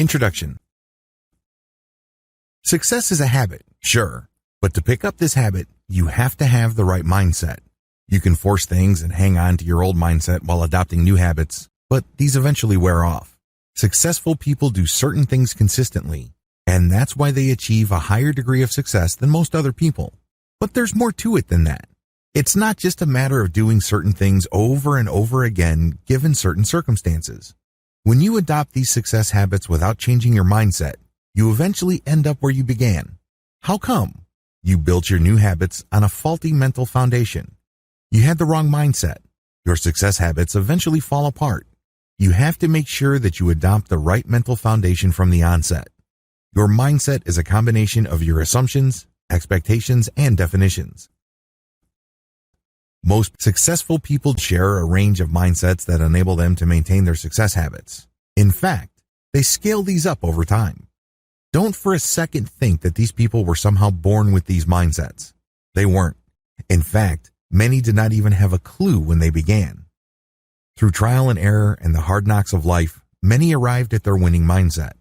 Introduction. Success is a habit, sure, but to pick up this habit, you have to have the right mindset. You can force things and hang on to your old mindset while adopting new habits, but these eventually wear off. Successful people do certain things consistently, and that's why they achieve a higher degree of success than most other people. But there's more to it than that. It's not just a matter of doing certain things over and over again given certain circumstances. When you adopt these success habits without changing your mindset, you eventually end up where you began. How come? You built your new habits on a faulty mental foundation. You had the wrong mindset. Your success habits eventually fall apart. You have to make sure that you adopt the right mental foundation from the onset. Your mindset is a combination of your assumptions, expectations, and definitions. Most successful people share a range of mindsets that enable them to maintain their success habits. In fact, they scale these up over time. Don't for a second think that these people were somehow born with these mindsets. They weren't. In fact, many did not even have a clue when they began. Through trial and error and the hard knocks of life, many arrived at their winning mindset.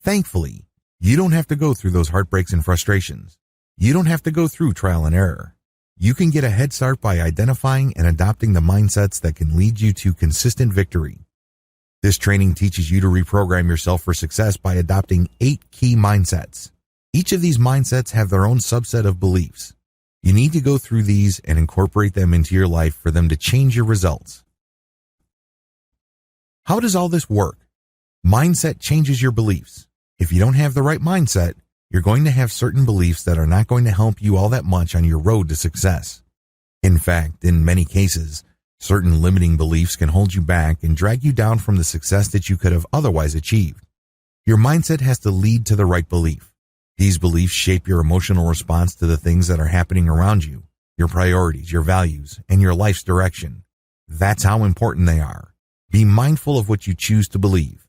Thankfully, you don't have to go through those heartbreaks and frustrations. You don't have to go through trial and error. You can get a head start by identifying and adopting the mindsets that can lead you to consistent victory. This training teaches you to reprogram yourself for success by adopting 8 key mindsets. Each of these mindsets have their own subset of beliefs. You need to go through these and incorporate them into your life for them to change your results. How does all this work? Mindset changes your beliefs. If you don't have the right mindset, you're going to have certain beliefs that are not going to help you all that much on your road to success. In fact, in many cases, certain limiting beliefs can hold you back and drag you down from the success that you could have otherwise achieved. Your mindset has to lead to the right belief. These beliefs shape your emotional response to the things that are happening around you, your priorities, your values, and your life's direction. That's how important they are. Be mindful of what you choose to believe.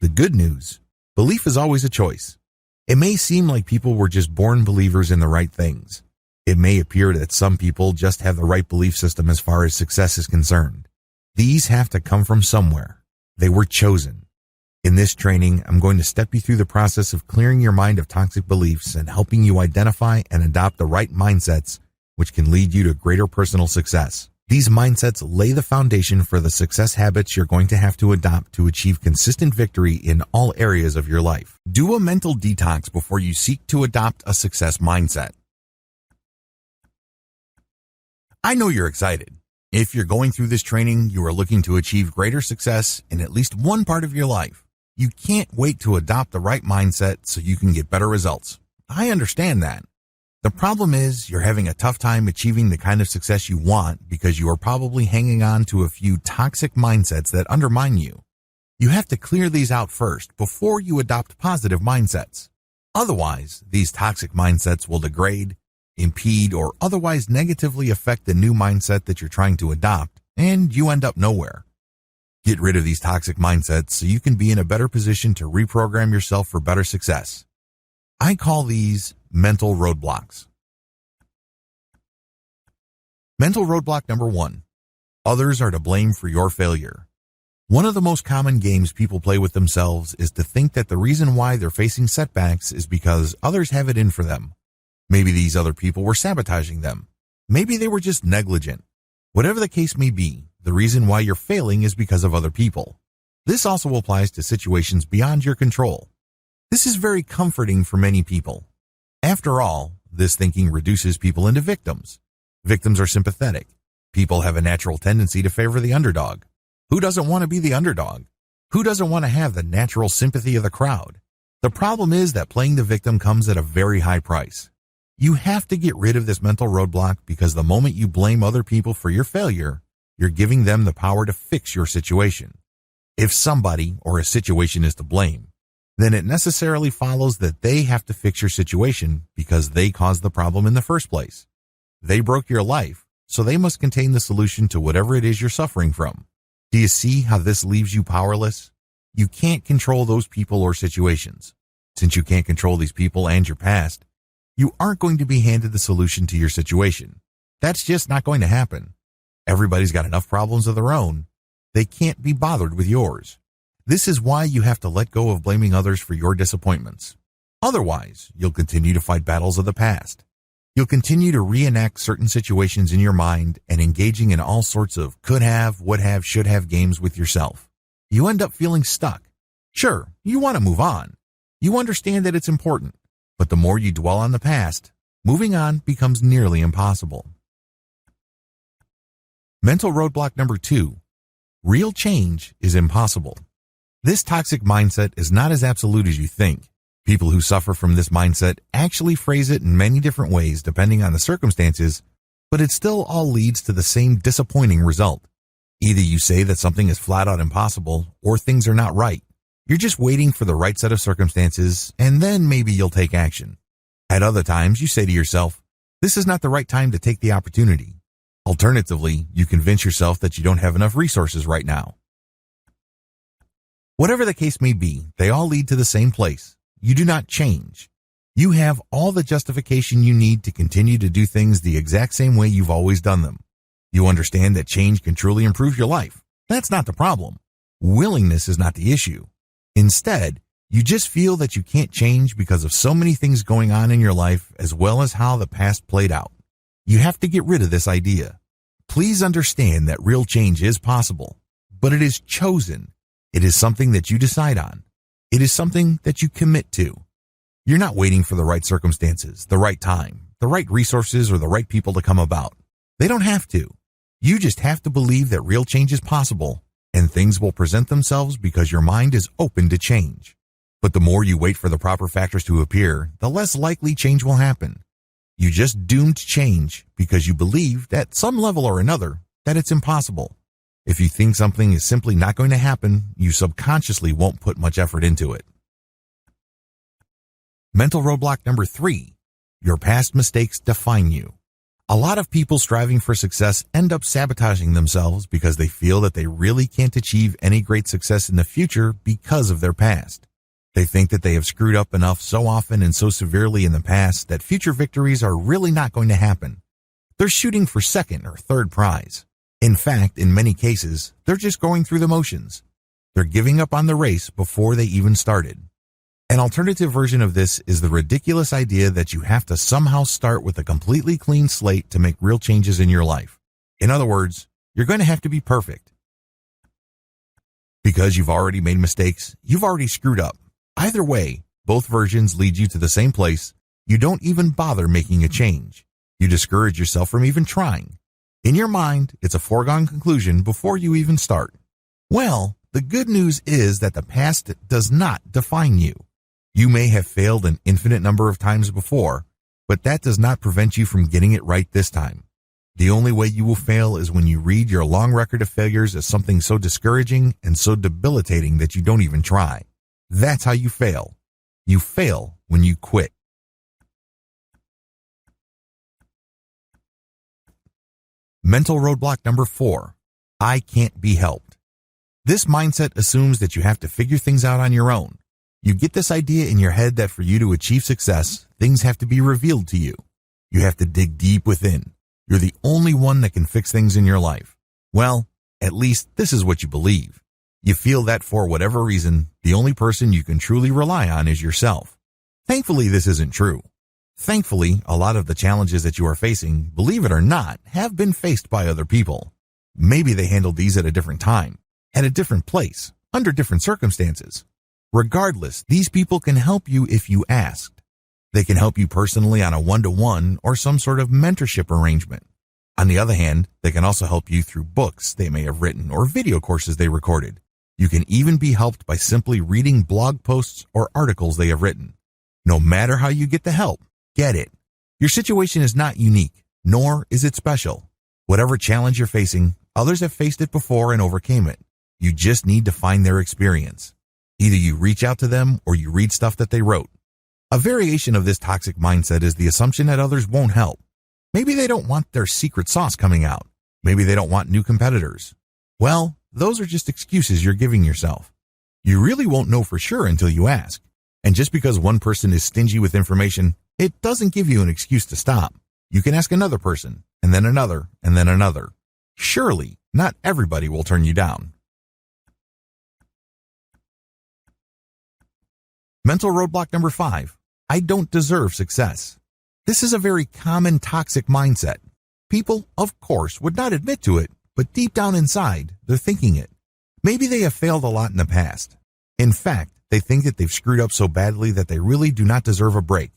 The good news, belief is always a choice. It may seem like people were just born believers in the right things. It may appear that some people just have the right belief system as far as success is concerned. These have to come from somewhere. They were chosen. In this training, I'm going to step you through the process of clearing your mind of toxic beliefs and helping you identify and adopt the right mindsets, which can lead you to greater personal success. These mindsets lay the foundation for the success habits you're going to have to adopt to achieve consistent victory in all areas of your life. Do a mental detox before you seek to adopt a success mindset. I know you're excited. If you're going through this training, you are looking to achieve greater success in at least one part of your life. You can't wait to adopt the right mindset so you can get better results. I understand that. The problem is you're having a tough time achieving the kind of success you want because you are probably hanging on to a few toxic mindsets that undermine you. You have to clear these out first before you adopt positive mindsets. Otherwise, these toxic mindsets will degrade, impede, or otherwise negatively affect the new mindset that you're trying to adopt, and you end up nowhere. Get rid of these toxic mindsets so you can be in a better position to reprogram yourself for better success. I call these mental roadblocks. Mental roadblock number 1. Others are to blame for your failure. One of the most common games people play with themselves is to think that the reason why they're facing setbacks is because others have it in for them. Maybe these other people were sabotaging them. Maybe they were just negligent. Whatever the case may be, the reason why you're failing is because of other people. This also applies to situations beyond your control. This is very comforting for many people. After all, this thinking reduces people into victims. Victims are sympathetic. People have a natural tendency to favor the underdog. Who doesn't want to be the underdog? Who doesn't want to have the natural sympathy of the crowd? The problem is that playing the victim comes at a very high price. You have to get rid of this mental roadblock because the moment you blame other people for your failure, you're giving them the power to fix your situation. If somebody or a situation is to blame, then it necessarily follows that they have to fix your situation because they caused the problem in the first place. They broke your life, so they must contain the solution to whatever it is you're suffering from. Do you see how this leaves you powerless? You can't control those people or situations. Since you can't control these people and your past, you aren't going to be handed the solution to your situation. That's just not going to happen. Everybody's got enough problems of their own. They can't be bothered with yours. This is why you have to let go of blaming others for your disappointments. Otherwise, you'll continue to fight battles of the past. You'll continue to reenact certain situations in your mind and engaging in all sorts of could have, would have, should have games with yourself. You end up feeling stuck. Sure, you want to move on. You understand that it's important, but the more you dwell on the past, moving on becomes nearly impossible. Mental roadblock number 2. Real change is impossible. This toxic mindset is not as absolute as you think. People who suffer from this mindset actually phrase it in many different ways depending on the circumstances, but it still all leads to the same disappointing result. Either you say that something is flat out impossible or things are not right. You're just waiting for the right set of circumstances and then maybe you'll take action. At other times, you say to yourself, this is not the right time to take the opportunity. Alternatively, you convince yourself that you don't have enough resources right now. Whatever the case may be, they all lead to the same place. You do not change. You have all the justification you need to continue to do things the exact same way you've always done them. You understand that change can truly improve your life. That's not the problem. Willingness is not the issue. Instead, you just feel that you can't change because of so many things going on in your life as well as how the past played out. You have to get rid of this idea. Please understand that real change is possible, but it is chosen. It is something that you decide on. It is something that you commit to. You're not waiting for the right circumstances, the right time, the right resources, or the right people to come about. They don't have to. You just have to believe that real change is possible, and things will present themselves because your mind is open to change. But the more you wait for the proper factors to appear, the less likely change will happen. You just doomed change because you believe, at some level or another, that it's impossible. If you think something is simply not going to happen, you subconsciously won't put much effort into it. Mental roadblock number 3. Your past mistakes define you. A lot of people striving for success end up sabotaging themselves because they feel that they really can't achieve any great success in the future because of their past. They think that they have screwed up enough so often and so severely in the past that future victories are really not going to happen. They're shooting for second or third prize. In fact, in many cases, they're just going through the motions. They're giving up on the race before they even started. An alternative version of this is the ridiculous idea that you have to somehow start with a completely clean slate to make real changes in your life. In other words, you're going to have to be perfect. Because you've already made mistakes, you've already screwed up. Either way, both versions lead you to the same place. You don't even bother making a change. You discourage yourself from even trying. In your mind, it's a foregone conclusion before you even start. Well, the good news is that the past does not define you. You may have failed an infinite number of times before, but that does not prevent you from getting it right this time. The only way you will fail is when you read your long record of failures as something so discouraging and so debilitating that you don't even try. That's how you fail. You fail when you quit. Mental roadblock number 4. I can't be helped. This mindset assumes that you have to figure things out on your own. You get this idea in your head that for you to achieve success, things have to be revealed to you. You have to dig deep within. You're the only one that can fix things in your life. Well, at least this is what you believe. You feel that for whatever reason, the only person you can truly rely on is yourself. Thankfully, this isn't true. Thankfully, a lot of the challenges that you are facing, believe it or not, have been faced by other people. Maybe they handled these at a different time, at a different place, under different circumstances. Regardless, these people can help you if you asked. They can help you personally on a one-to-one or some sort of mentorship arrangement. On the other hand, they can also help you through books they may have written or video courses they recorded. You can even be helped by simply reading blog posts or articles they have written. No matter how you get the help, get it. Your situation is not unique, nor is it special. Whatever challenge you're facing, others have faced it before and overcame it. You just need to find their experience. Either you reach out to them or you read stuff that they wrote. A variation of this toxic mindset is the assumption that others won't help. Maybe they don't want their secret sauce coming out. Maybe they don't want new competitors. Well, those are just excuses you're giving yourself. You really won't know for sure until you ask. And just because one person is stingy with information, it doesn't give you an excuse to stop. You can ask another person, and then another, and then another. Surely, not everybody will turn you down. Mental roadblock number 5. I don't deserve success. This is a very common toxic mindset. People, of course, would not admit to it, but deep down inside, they're thinking it. Maybe they have failed a lot in the past. In fact, they think that they've screwed up so badly that they really do not deserve a break.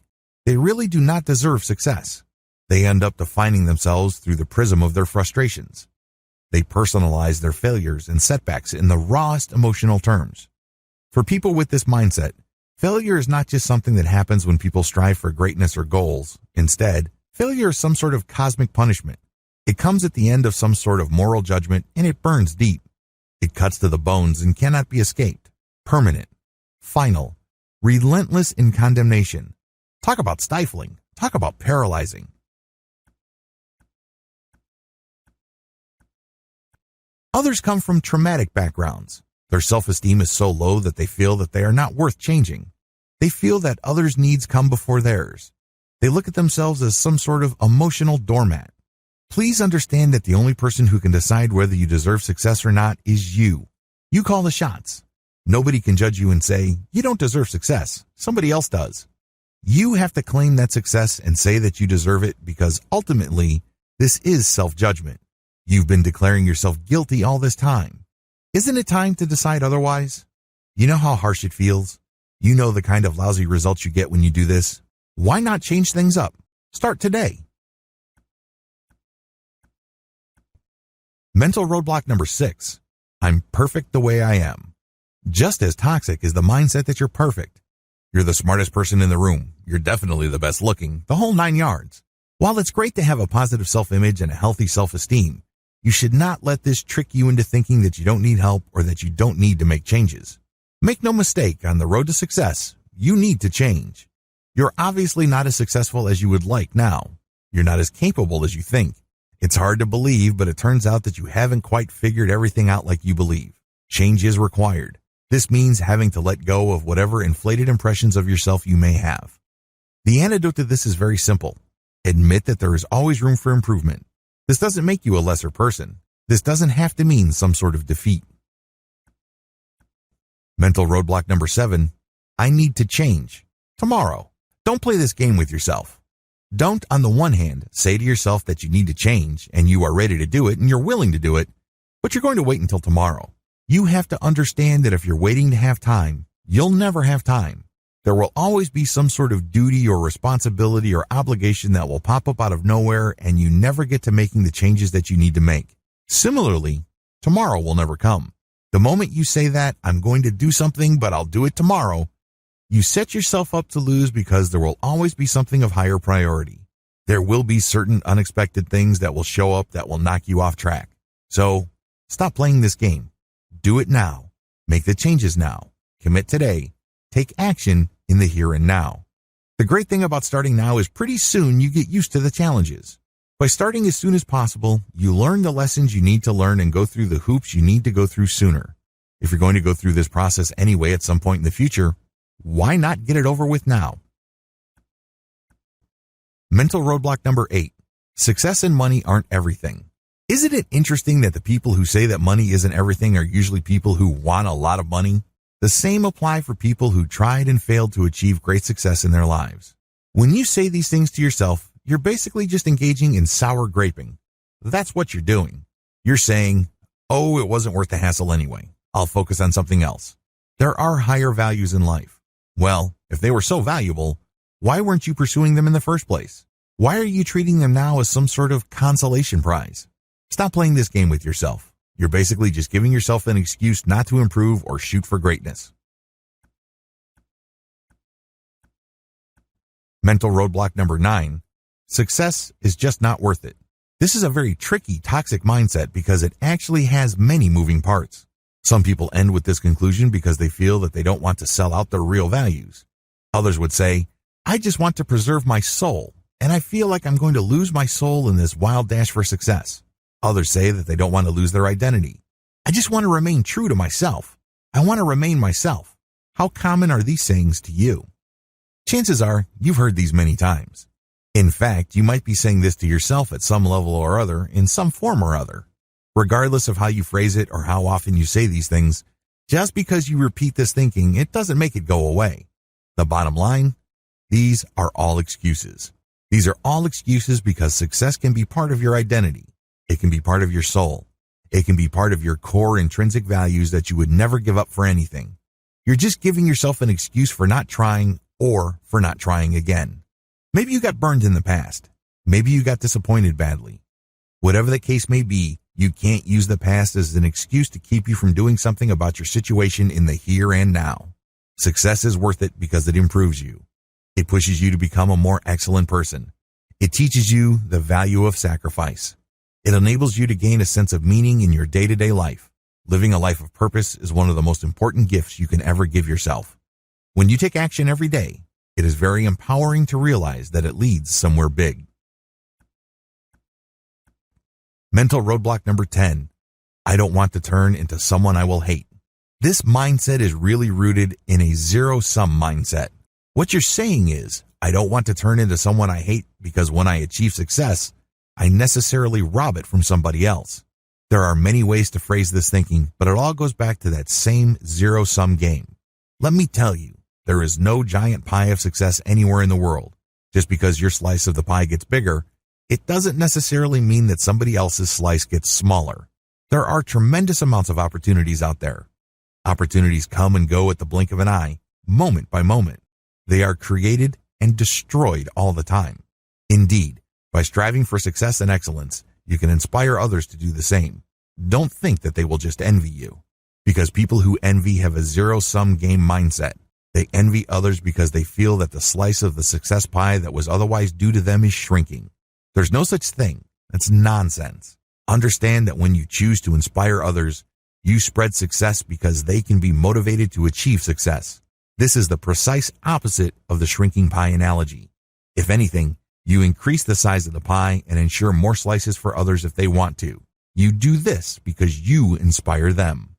They really do not deserve success. They end up defining themselves through the prism of their frustrations. They personalize their failures and setbacks in the rawest emotional terms. For people with this mindset, failure is not just something that happens when people strive for greatness or goals. Instead, failure is some sort of cosmic punishment. It comes at the end of some sort of moral judgment, and it burns deep. It cuts to the bones and cannot be escaped. Permanent. Final. Relentless in condemnation. Talk about stifling. Talk about paralyzing. Others come from traumatic backgrounds. Their self-esteem is so low that they feel that they are not worth changing. They feel that others' needs come before theirs. They look at themselves as some sort of emotional doormat. Please understand that the only person who can decide whether you deserve success or not is you. You call the shots. Nobody can judge you and say, you don't deserve success. Somebody else does. You have to claim that success and say that you deserve it because ultimately, this is self-judgment. You've been declaring yourself guilty all this time. Isn't it time to decide otherwise? You know how harsh it feels? You know the kind of lousy results you get when you do this? Why not change things up? Start today. Mental roadblock number 6. I'm perfect the way I am. Just as toxic is the mindset that you're perfect. You're the smartest person in the room. You're definitely the best looking, the whole 9 yards. While it's great to have a positive self-image and a healthy self-esteem, you should not let this trick you into thinking that you don't need help or that you don't need to make changes. Make no mistake, on the road to success, you need to change. You're obviously not as successful as you would like now. You're not as capable as you think. It's hard to believe, but it turns out that you haven't quite figured everything out like you believe. Change is required. This means having to let go of whatever inflated impressions of yourself you may have. The antidote to this is very simple. Admit that there is always room for improvement. This doesn't make you a lesser person. This doesn't have to mean some sort of defeat. Mental roadblock number 7. I need to change. Tomorrow. Don't play this game with yourself. Don't, on the one hand, say to yourself that you need to change and you are ready to do it and you're willing to do it, but you're going to wait until tomorrow. You have to understand that if you're waiting to have time, you'll never have time. There will always be some sort of duty or responsibility or obligation that will pop up out of nowhere, and you never get to making the changes that you need to make. Similarly, tomorrow will never come. The moment you say that, I'm going to do something, but I'll do it tomorrow, you set yourself up to lose because there will always be something of higher priority. There will be certain unexpected things that will show up that will knock you off track. So, stop playing this game. Do it now. Make the changes now. Commit today. Take action in the here and now. The great thing about starting now is pretty soon you get used to the challenges. By starting as soon as possible, you learn the lessons you need to learn and go through the hoops you need to go through sooner. If you're going to go through this process anyway at some point in the future, why not get it over with now? Mental roadblock number 8. Success and money aren't everything. Isn't it interesting that the people who say that money isn't everything are usually people who want a lot of money? The same apply for people who tried and failed to achieve great success in their lives. When you say these things to yourself, you're basically just engaging in sour graping. That's what you're doing. You're saying, oh, it wasn't worth the hassle anyway. I'll focus on something else. There are higher values in life. Well, if they were so valuable, why weren't you pursuing them in the first place? Why are you treating them now as some sort of consolation prize? Stop playing this game with yourself. You're basically just giving yourself an excuse not to improve or shoot for greatness. Mental roadblock number 9. Success is just not worth it. This is a very tricky, toxic mindset because it actually has many moving parts. Some people end with this conclusion because they feel that they don't want to sell out their real values. Others would say, I just want to preserve my soul, and I feel like I'm going to lose my soul in this wild dash for success. Others say that they don't want to lose their identity. I just want to remain true to myself. I want to remain myself. How common are these sayings to you? Chances are you've heard these many times. In fact, you might be saying this to yourself at some level or other, in some form or other. Regardless of how you phrase it or how often you say these things, just because you repeat this thinking, it doesn't make it go away. The bottom line, these are all excuses. These are all excuses because success can be part of your identity. It can be part of your soul. It can be part of your core intrinsic values that you would never give up for anything. You're just giving yourself an excuse for not trying or for not trying again. Maybe you got burned in the past. Maybe you got disappointed badly. Whatever the case may be, you can't use the past as an excuse to keep you from doing something about your situation in the here and now. Success is worth it because it improves you. It pushes you to become a more excellent person. It teaches you the value of sacrifice. It enables you to gain a sense of meaning in your day-to-day life. Living a life of purpose is one of the most important gifts you can ever give yourself. When you take action every day, it is very empowering to realize that it leads somewhere big. Mental roadblock number 10. I don't want to turn into someone I will hate. This mindset is really rooted in a zero-sum mindset. What you're saying is, I don't want to turn into someone I hate because when I achieve success, I necessarily rob it from somebody else. There are many ways to phrase this thinking, but it all goes back to that same zero-sum game. Let me tell you, there is no giant pie of success anywhere in the world. Just because your slice of the pie gets bigger, it doesn't necessarily mean that somebody else's slice gets smaller. There are tremendous amounts of opportunities out there. Opportunities come and go at the blink of an eye, moment by moment. They are created and destroyed all the time. Indeed, by striving for success and excellence, you can inspire others to do the same. Don't think that they will just envy you. Because people who envy have a zero-sum game mindset. They envy others because they feel that the slice of the success pie that was otherwise due to them is shrinking. There's no such thing. That's nonsense. Understand that when you choose to inspire others, you spread success because they can be motivated to achieve success. This is the precise opposite of the shrinking pie analogy. If anything, you increase the size of the pie and ensure more slices for others if they want to. You do this because you inspire them.